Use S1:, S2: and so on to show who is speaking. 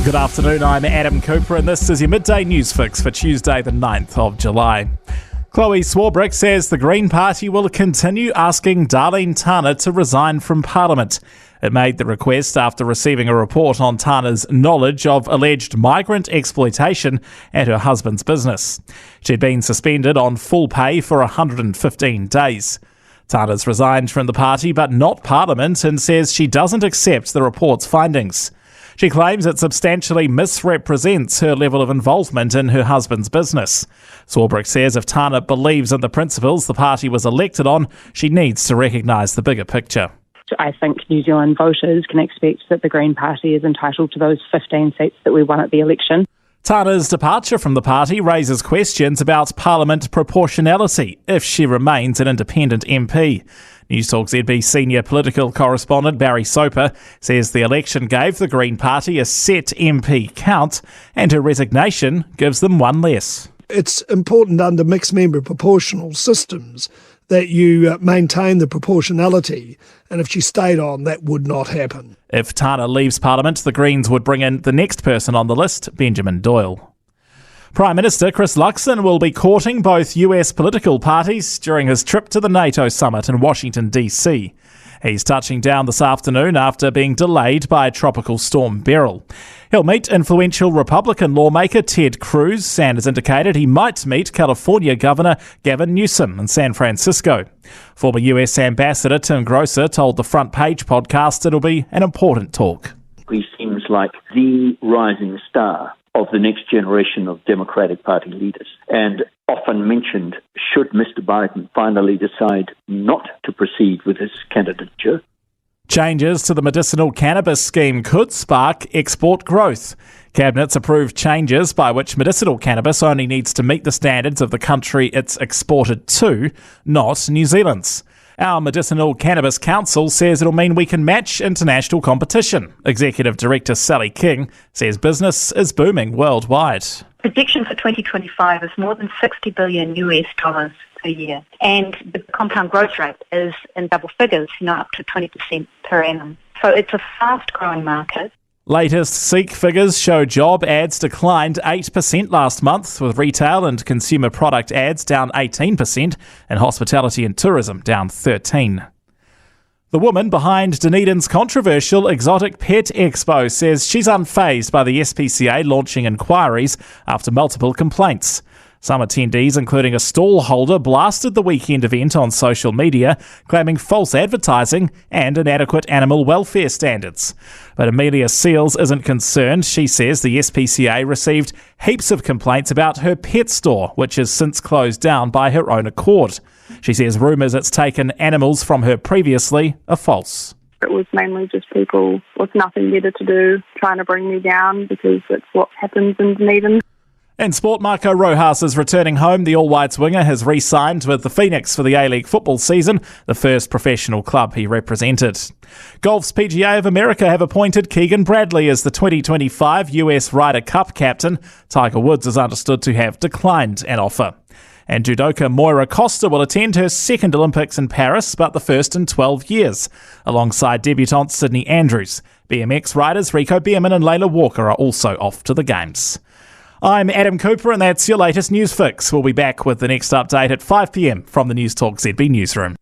S1: Good afternoon, I'm Adam Cooper and this is your Midday News Fix for Tuesday the 9th of July. Chloe Swarbrick says the Green Party will continue asking Darlene Tana to resign from Parliament. It made the request after receiving a report on Tana's knowledge of alleged migrant exploitation at her husband's business. She'd been suspended on full pay for 115 days. Tana's resigned from the party but not Parliament and says she doesn't accept the report's findings. She claims it substantially misrepresents her level of involvement in her husband's business. Swarbrick says if Tana believes in the principles the party was elected on, she needs to recognise the bigger picture.
S2: I think New Zealand voters can expect that the Green Party is entitled to those 15 seats that we won at the election.
S1: Tana's departure from the party raises questions about Parliament proportionality if she remains an independent MP. Newstalk ZB senior political correspondent Barry Soper says the election gave the Green Party a set MP count and her resignation gives them one less.
S3: It's important under mixed member proportional systems that you maintain the proportionality, and if she stayed on, that would not happen.
S1: If Tana leaves Parliament, the Greens would bring in the next person on the list, Benjamin Doyle. Prime Minister Chris Luxon will be courting both US political parties during his trip to the NATO summit in Washington, D.C. He's touching down this afternoon after being delayed by Tropical Storm Beryl. He'll meet influential Republican lawmaker Ted Cruz and has indicated he might meet California Governor Gavin Newsom in San Francisco. Former US Ambassador Tim Grosser told the Front Page podcast it'll be an important talk.
S4: He seems like the rising star of the next generation of Democratic Party leaders, and often mentioned should Mr. Biden finally decide not to proceed with his candidature.
S1: Changes to the medicinal cannabis scheme could spark export growth. Cabinet's approved changes by which medicinal cannabis only needs to meet the standards of the country it's exported to, not New Zealand's. Our Medicinal Cannabis Council says it'll mean we can match international competition. Executive Director Sally King says business is booming worldwide.
S5: Projection for 2025 is more than $60 billion US per year. And the compound growth rate is in double figures, up to 20% per annum. So it's a fast-growing market.
S1: Latest SEEK figures show job ads declined 8% last month, with retail and consumer product ads down 18% and hospitality and tourism down 13%. The woman behind Dunedin's controversial exotic Pet Expo says she's unfazed by the SPCA launching inquiries after multiple complaints. Some attendees, including a stall holder, blasted the weekend event on social media, claiming false advertising and inadequate animal welfare standards. But Amelia Seals isn't concerned. She says the SPCA received heaps of complaints about her pet store, which has since closed down by her own accord. She says rumours it's taken animals from her previously are false.
S6: It was mainly just people with nothing better to do trying to bring me down because it's what happens in Dunedin.
S1: In sport, Marco Rojas is returning home. The All-Whites winger has re-signed with the Phoenix for the A-League football season, the first professional club he represented. Golf's PGA of America have appointed Keegan Bradley as the 2025 US Ryder Cup captain. Tiger Woods is understood to have declined an offer. And judoka Moira Costa will attend her second Olympics in Paris, but the first in 12 years, alongside debutante Sydney Andrews. BMX riders Rico Bierman and Layla Walker are also off to the Games. I'm Adam Cooper and that's your latest news fix. We'll be back with the next update at 5 p.m. from the Newstalk ZB newsroom.